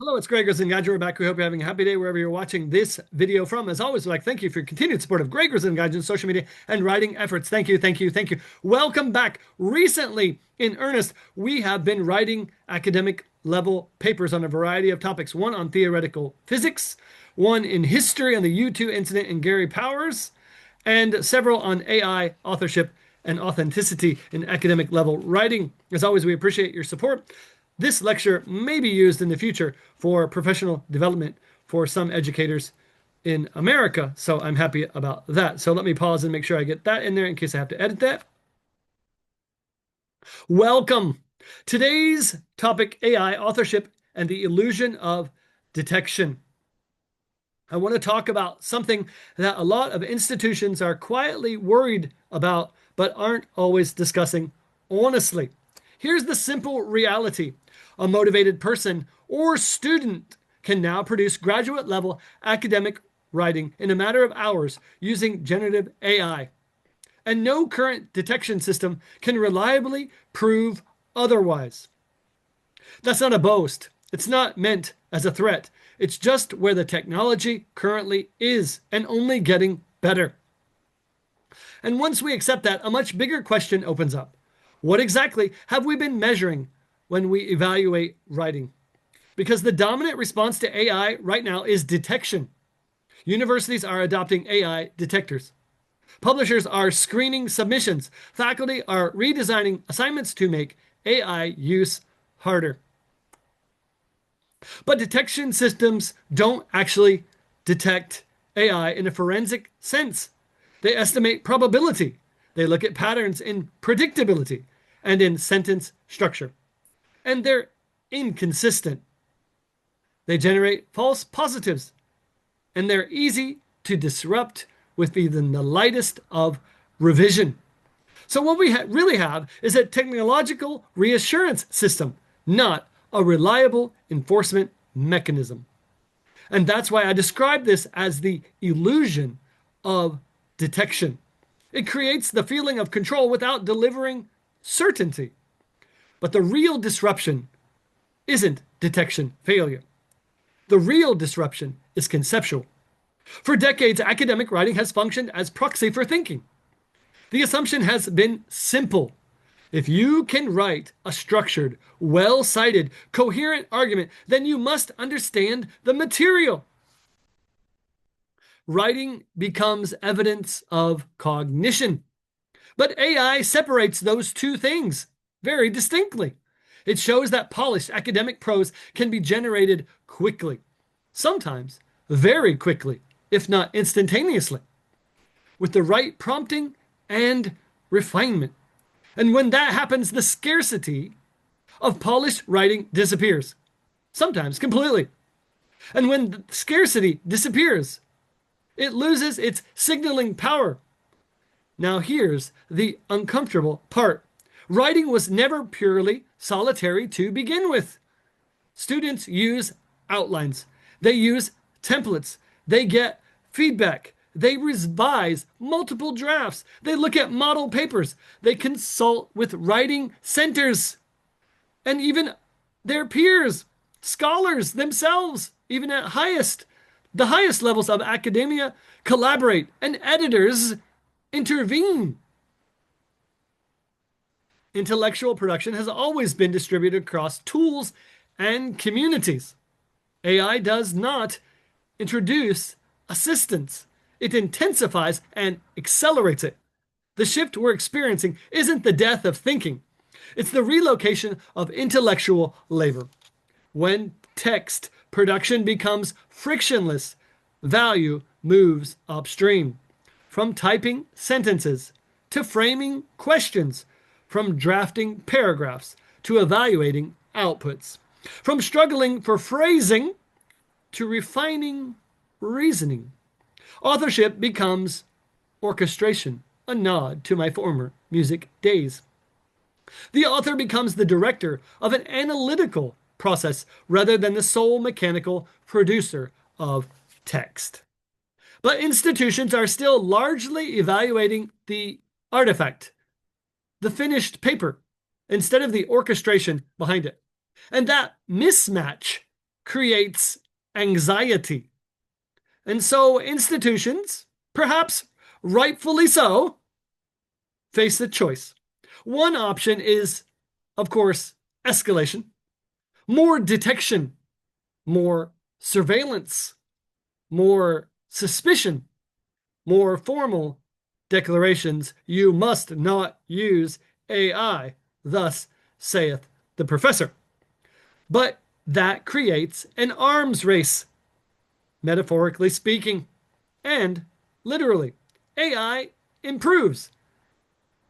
Hello, it's Greg Rosengadger. We're back. We hope you're having a happy day wherever you're watching this video from. As always, we'd like to thank you for your continued support of Greg Rosengadger's social media and writing efforts. Thank you, thank you, thank you. Welcome back. Recently, in earnest, we have been writing academic level papers on a variety of topics. One on theoretical physics, one in history on the U2 incident in Gary Powers, and several on AI, authorship, and authenticity in academic level writing. As always, we appreciate your support. This lecture may be used in the future for professional development for some educators in America, so I'm happy about that. So let me pause and make sure I get that in there in case I have to edit that. Welcome. Today's topic, AI, authorship, and the illusion of detection. I want to talk about something that a lot of institutions are quietly worried about, but aren't always discussing honestly. Here's the simple reality. A motivated person or student can now produce graduate level academic writing in a matter of hours using generative AI. And no current detection system can reliably prove otherwise. That's not a boast. It's not meant as a threat. It's just where the technology currently is and only getting better. And once we accept that, a much bigger question opens up. What exactly have we been measuring when we evaluate writing? Because the dominant response to AI right now is detection. Universities are adopting AI detectors. Publishers are screening submissions. Faculty are redesigning assignments to make AI use harder. But detection systems don't actually detect AI in a forensic sense. They estimate probability. They look at patterns in predictability and in sentence structure. And they're inconsistent. They generate false positives. And they're easy to disrupt with even the lightest of revision. So what we really have is a technological reassurance system, not a reliable enforcement mechanism. And that's why I describe this as the illusion of detection. It creates the feeling of control without delivering certainty. But the real disruption isn't detection failure. The real disruption is conceptual. For decades, academic writing has functioned as proxy for thinking. The assumption has been simple. If you can write a structured, well-cited, coherent argument, then you must understand the material. Writing becomes evidence of cognition. But AI separates those two things very distinctly. It shows that polished academic prose can be generated quickly, sometimes very quickly, if not instantaneously, with the right prompting and refinement. And when that happens, the scarcity of polished writing disappears, sometimes completely. And when the scarcity disappears, it loses its signaling power. Now, here's the uncomfortable part. Writing was never purely solitary to begin with. Students use outlines, they use templates, they get feedback, they revise multiple drafts, they look at model papers, they consult with writing centers, and even their peers, scholars themselves, even at the highest levels of academia, collaborate, and editors intervene. Intellectual production has always been distributed across tools and communities. AI does not introduce assistance. It intensifies and accelerates it. The shift we're experiencing isn't the death of thinking. It's the relocation of intellectual labor. When text production becomes frictionless, value moves upstream. From typing sentences to framing questions, from drafting paragraphs to evaluating outputs, from struggling for phrasing to refining reasoning. Authorship becomes orchestration, a nod to my former music days. The author becomes the director of an analytical process rather than the sole mechanical producer of text. But institutions are still largely evaluating the artifact, the finished paper, instead of the orchestration behind it. And that mismatch creates anxiety. And so institutions, perhaps rightfully so, face the choice. One option is, of course, escalation, more detection, more surveillance, more suspicion, more formal declarations. You must not use AI, thus saith the professor. But that creates an arms race, metaphorically speaking, and literally. AI improves.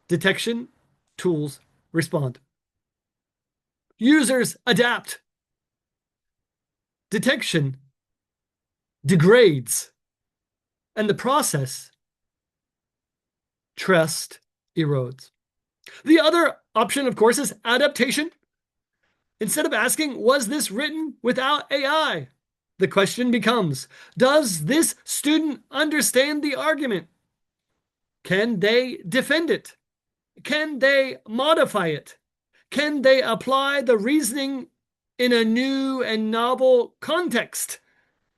Detection tools respond. Users adapt. Detection degrades. And the process, trust erodes. The other option, of course, is adaptation. Instead of asking, was this written without AI? The question becomes, does this student understand the argument? Can they defend it? Can they modify it? Can they apply the reasoning in a new and novel context?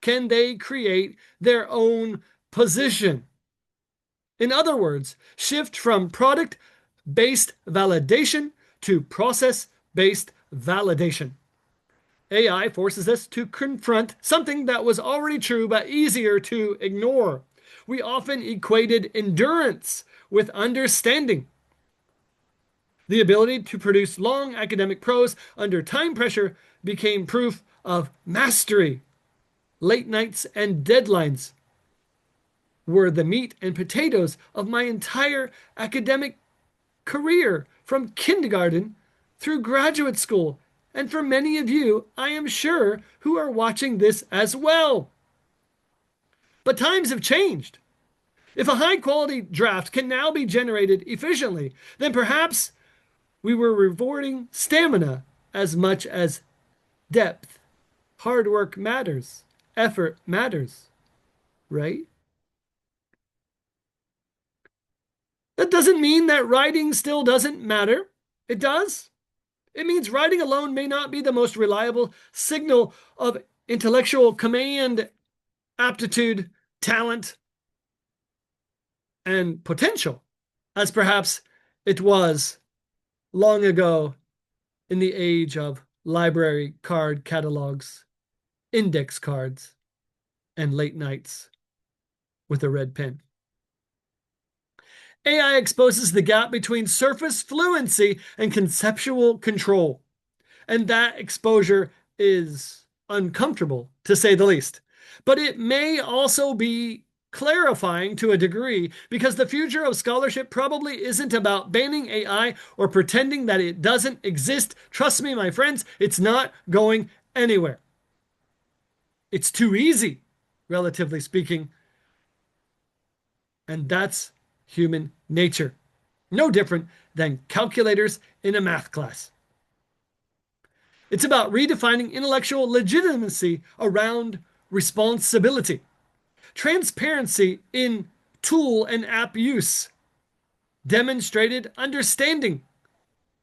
Can they create their own position? In other words, shift from product-based validation to process-based validation. AI forces us to confront something that was already true but easier to ignore. We often equated endurance with understanding. The ability to produce long academic prose under time pressure became proof of mastery. Late nights and deadlines were the meat and potatoes of my entire academic career from kindergarten through graduate school. And for many of you, I am sure, who are watching this as well. But times have changed. If a high quality draft can now be generated efficiently, then perhaps we were rewarding stamina as much as depth. Hard work matters. Effort matters. Right? That doesn't mean that writing still doesn't matter. It does. It means writing alone may not be the most reliable signal of intellectual command, aptitude, talent, and potential, as perhaps it was long ago in the age of library card catalogs, index cards, and late nights with a red pen. AI exposes the gap between surface fluency and conceptual control. And that exposure is uncomfortable, to say the least. But it may also be clarifying to a degree, because the future of scholarship probably isn't about banning AI or pretending that it doesn't exist. Trust me, my friends, it's not going anywhere. It's too easy, relatively speaking. And that's human nature. No different than calculators in a math class. It's about redefining intellectual legitimacy around responsibility, transparency in tool and app use, demonstrated understanding,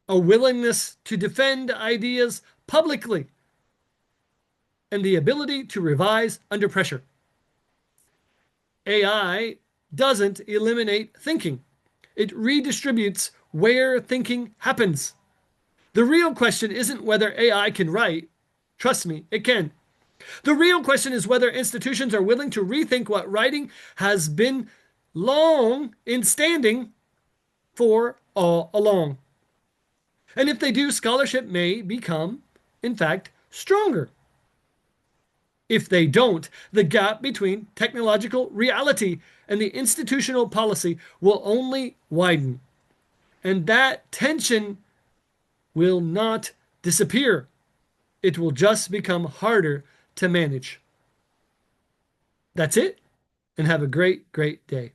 a willingness to defend ideas publicly, and the ability to revise under pressure. AI doesn't eliminate thinking. It redistributes where thinking happens. The real question isn't whether AI can write. Trust me, it can. The real question is whether institutions are willing to rethink what writing has been long in standing for all along. And if they do, scholarship may become, in fact, stronger. If they don't, the gap between technological reality and the institutional policy will only widen. And that tension will not disappear. It will just become harder to manage. That's it, and have a great, great day.